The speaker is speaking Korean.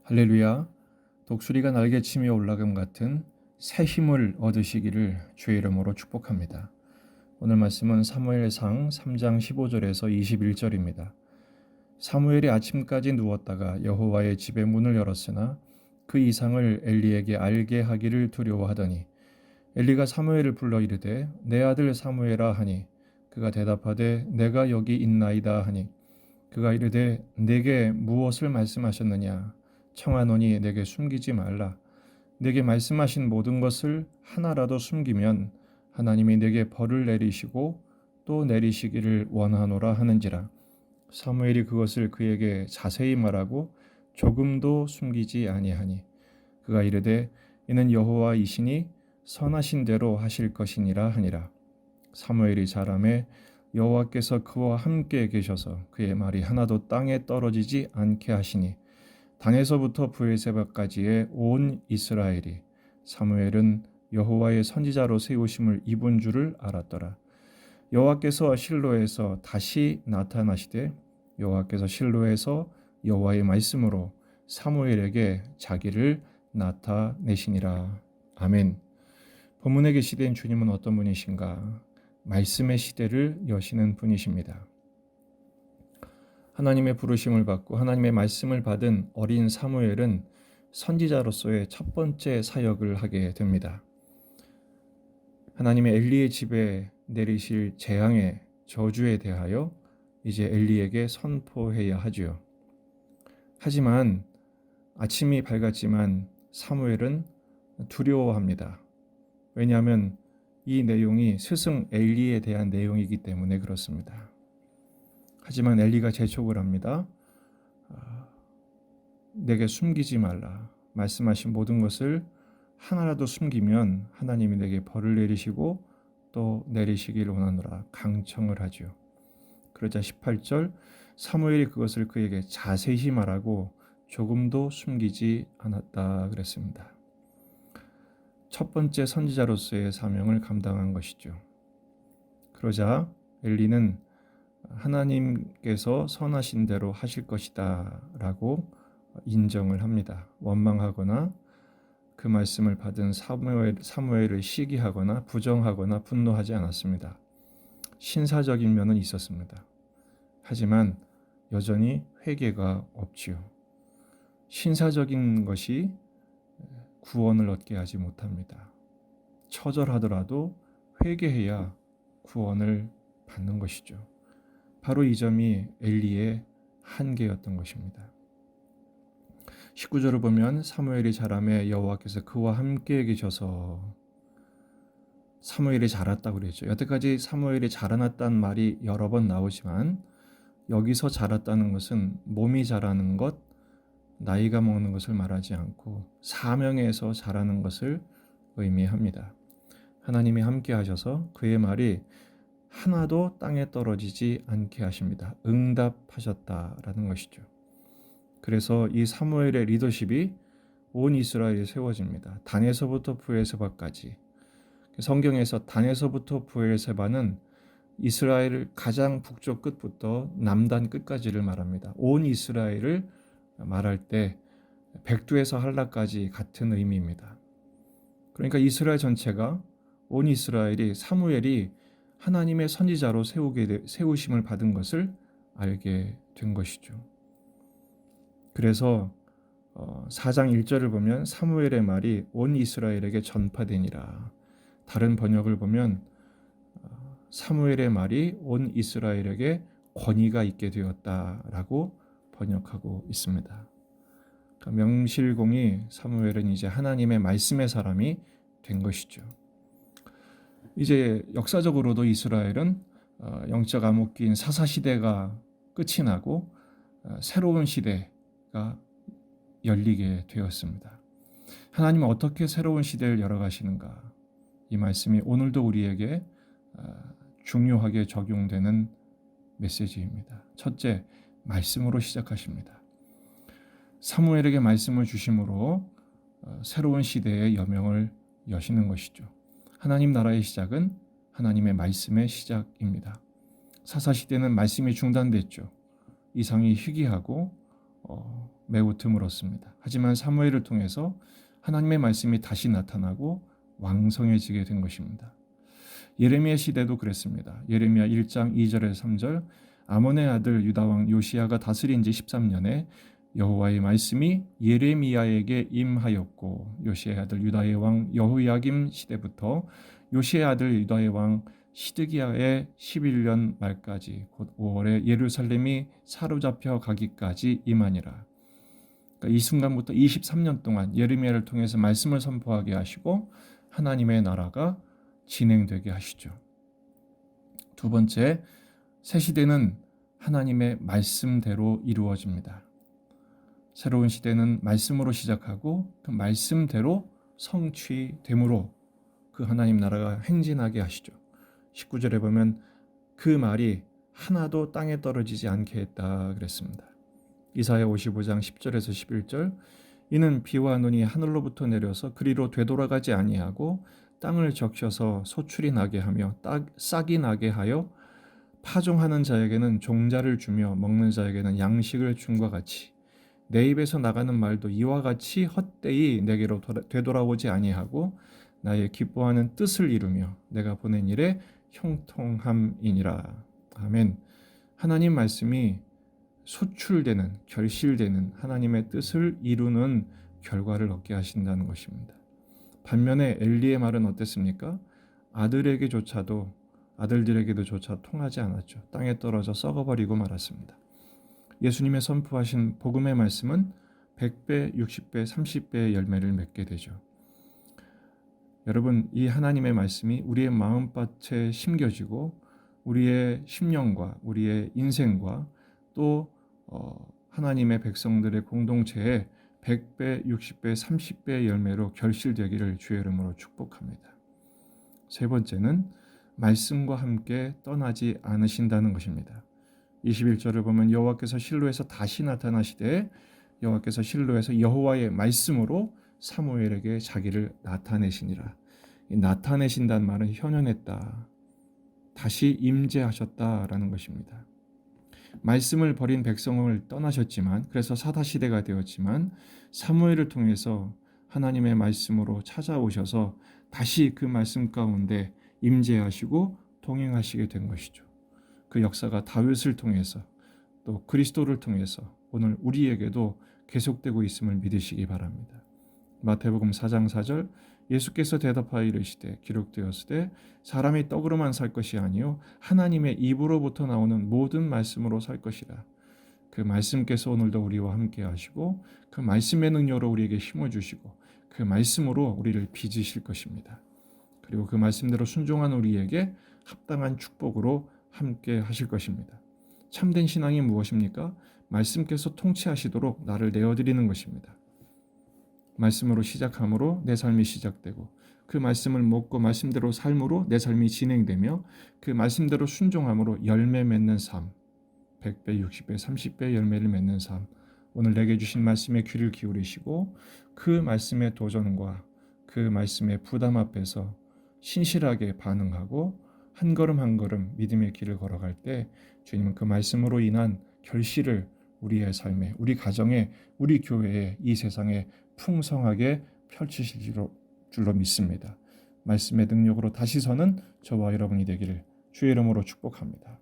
할렐루야. 독수리가 날개치며 올라감 같은 새 힘을 얻으시기를 주의 이름으로 축복합니다. 오늘 말씀은 사무엘상 3장 15절에서 21절입니다. 사무엘이 아침까지 누웠다가 여호와의 집의 문을 열었으나 그 이상을 엘리에게 알게 하기를 두려워하더니 엘리가 사무엘을 불러 이르되 내 아들 사무엘아 하니 그가 대답하되 내가 여기 있나이다 하니 그가 이르되 내게 무엇을 말씀하셨느냐 청하노니 내게 숨기지 말라. 내게 말씀하신 모든 것을 하나라도 숨기면 하나님이 내게 벌을 내리시고 또 내리시기를 원하노라 하는지라. 사무엘이 그것을 그에게 자세히 말하고 조금도 숨기지 아니하니 그가 이르되 이는 여호와이시니 선하신 대로 하실 것이니라 하니라. 사무엘이 자라매 여호와께서 그와 함께 계셔서 그의 말이 하나도 땅에 떨어지지 않게 하시니 단에서부터 브에세바까지의 온 이스라엘이 사무엘은 여호와의 선지자로 세우심을 입은 줄을 알았더라. 여호와께서 실로에서 다시 나타나시되 여호와께서 실로에서 여호와의 말씀으로 사무엘에게 자기를 나타내시니라. 아멘. 본문에 계시된 주님은 어떤 분이신가? 말씀의 시대를 여시는 분이십니다. 하나님의 부르심을 받고 하나님의 말씀을 받은 어린 사무엘은 선지자로서의 첫 번째 사역을 하게 됩니다. 하나님의 엘리의 집에 내리실 재앙의 저주에 대하여 이제 엘리에게 선포해야 하지요. 하지만 아침이 밝았지만 사무엘은 두려워합니다. 왜냐하면 이 내용이 스승 엘리에 대한 내용이기 때문에 그렇습니다. 하지만 엘리가 재촉을 합니다. 내게 숨기지 말라. 말씀하신 모든 것을 하나라도 숨기면 하나님이 내게 벌을 내리시고 또 내리시기를 원하노라 강청을 하죠. 그러자 18절 사무엘이 그것을 그에게 자세히 말하고 조금도 숨기지 않았다 그랬습니다. 첫 번째 선지자로서의 사명을 감당한 것이죠. 그러자 엘리는 하나님께서 선하신 대로 하실 것이다 라고 인정을 합니다. 원망하거나 그 말씀을 받은 사무엘을 시기하거나 부정하거나 분노하지 않았습니다. 신사적인 면은 있었습니다. 하지만 여전히 회개가 없지요. 신사적인 것이 구원을 얻게 하지 못합니다. 처절하더라도 회개해야 구원을 받는 것이죠. 바로 이 점이 엘리의 한계였던 것입니다. 19절을 보면 사무엘이 자라매 여호와께서 그와 함께 계셔서 사무엘이 자랐다고 그랬죠. 여태까지 사무엘이 자라났다는 말이 여러 번 나오지만 여기서 자랐다는 것은 몸이 자라는 것, 나이가 먹는 것을 말하지 않고 사명에서 자라는 것을 의미합니다. 하나님이 함께 하셔서 그의 말이 하나도 땅에 떨어지지 않게 하십니다. 응답하셨다라는 것이죠. 그래서 이 사무엘의 리더십이 온 이스라엘에 세워집니다. 단에서부터 브에세바까지. 성경에서 단에서부터 브에세바는 이스라엘 가장 북쪽 끝부터 남단 끝까지를 말합니다. 온 이스라엘을 말할 때 백두에서 한라까지 같은 의미입니다. 그러니까 이스라엘 전체가 온 이스라엘이 사무엘이 하나님의 선지자로 세우심을 받은 것을 알게 된 것이죠. 그래서 4장 1절을 보면 사무엘의 말이 온 이스라엘에게 전파되니라. 다른 번역을 보면 사무엘의 말이 온 이스라엘에게 권위가 있게 되었다라고 번역하고 있습니다. 그러니까 명실공히 사무엘은 이제 하나님의 말씀의 사람이 된 것이죠. 이제 역사적으로도 이스라엘은 영적 암흑기인 사사시대가 끝이 나고 새로운 시대가 열리게 되었습니다. 하나님은 어떻게 새로운 시대를 열어가시는가? 이 말씀이 오늘도 우리에게 중요하게 적용되는 메시지입니다. 첫째, 말씀으로 시작하십니다. 사무엘에게 말씀을 주심으로 새로운 시대의 여명을 여시는 것이죠. 하나님 나라의 시작은 하나님의 말씀의 시작입니다. 사사시대는 말씀이 중단됐죠. 이상이 희귀하고 매우 드물었습니다. 하지만 사무엘을 통해서 하나님의 말씀이 다시 나타나고 왕성해지게 된 것입니다. 예레미야 시대도 그랬습니다. 예레미야 1장 2절에서 3절 아몬의 아들 유다 왕 요시야가 다스린 지 13년에 여호와의 말씀이 예레미야에게 임하였고 요시야의 아들 유다의 왕 여호야김 시대부터 요시야의 아들 유다의 왕 시드기야의 11년 말까지 곧 5월에 예루살렘이 사로잡혀 가기까지 임하니라. 그러니까 이 순간부터 23년 동안 예레미야를 통해서 말씀을 선포하게 하시고 하나님의 나라가 진행되게 하시죠. 두 번째, 새 시대는 하나님의 말씀대로 이루어집니다. 새로운 시대는 말씀으로 시작하고 그 말씀대로 성취됨으로 그 하나님 나라가 행진하게 하시죠. 19절에 보면 그 말이 하나도 땅에 떨어지지 않게 했다 그랬습니다. 이사야 55장 10절에서 11절 이는 비와 눈이 하늘로부터 내려서 그리로 되돌아가지 아니하고 땅을 적셔서 소출이 나게 하며 싹이 나게 하여 파종하는 자에게는 종자를 주며 먹는 자에게는 양식을 줌과 같이 내 입에서 나가는 말도 이와 같이 헛되이 내게로 되돌아오지 아니하고 나의 기뻐하는 뜻을 이루며 내가 보낸 일에 형통함이니라. 아멘. 하나님 말씀이 소출되는, 결실되는 하나님의 뜻을 이루는 결과를 얻게 하신다는 것입니다. 반면에 엘리의 말은 어땠습니까? 아들들에게도 조차 통하지 않았죠. 땅에 떨어져 썩어버리고 말았습니다. 예수님의 선포하신 복음의 말씀은 100배, 60배, 30배의 열매를 맺게 되죠. 여러분, 이 하나님의 말씀이 우리의 마음밭에 심겨지고 우리의 심령과 우리의 인생과 또 하나님의 백성들의 공동체에 100배, 60배, 30배의 열매로 결실되기를 주의 이름으로 축복합니다. 세 번째는 말씀과 함께 떠나지 않으신다는 것입니다. 21절을 보면 여호와께서 실로에서 다시 나타나시되 여호와께서 실로에서 여호와의 말씀으로 사무엘에게 자기를 나타내시니라. 이 나타내신다는 말은 현현했다. 다시 임재하셨다라는 것입니다. 말씀을 버린 백성을 떠나셨지만 그래서 사다시대가 되었지만 사무엘을 통해서 하나님의 말씀으로 찾아오셔서 다시 그 말씀 가운데 임재하시고 동행하시게 된 것이죠. 그 역사가 다윗을 통해서 또 그리스도를 통해서 오늘 우리에게도 계속되고 있음을 믿으시기 바랍니다. 마태복음 4장 4절 예수께서 대답하여 이르시되 기록되었으되 사람이 떡으로만 살 것이 아니요 하나님의 입으로부터 나오는 모든 말씀으로 살 것이라. 그 말씀께서 오늘도 우리와 함께 하시고 그 말씀의 능력으로 우리에게 힘을 주시고 그 말씀으로 우리를 빚으실 것입니다. 그리고 그 말씀대로 순종한 우리에게 합당한 축복으로 함께 하실 것입니다. 참된 신앙이 무엇입니까? 말씀께서 통치하시도록 나를 내어드리는 것입니다. 말씀으로 시작함으로 내 삶이 시작되고 그 말씀을 먹고 말씀대로 삶으로 내 삶이 진행되며 그 말씀대로 순종함으로 열매 맺는 삶, 100배, 60배, 30배 열매를 맺는 삶, 오늘 내게 주신 말씀에 귀를 기울이시고 그 말씀의 도전과 그 말씀의 부담 앞에서 신실하게 반응하고 한 걸음 한 걸음 믿음의 길을 걸어갈 때 주님은 그 말씀으로 인한 결실을 우리의 삶에, 우리 가정에, 우리 교회에, 이 세상에 풍성하게 펼치실 줄로 믿습니다. 말씀의 능력으로 다시 서는 저와 여러분이 되기를 주의 이름으로 축복합니다.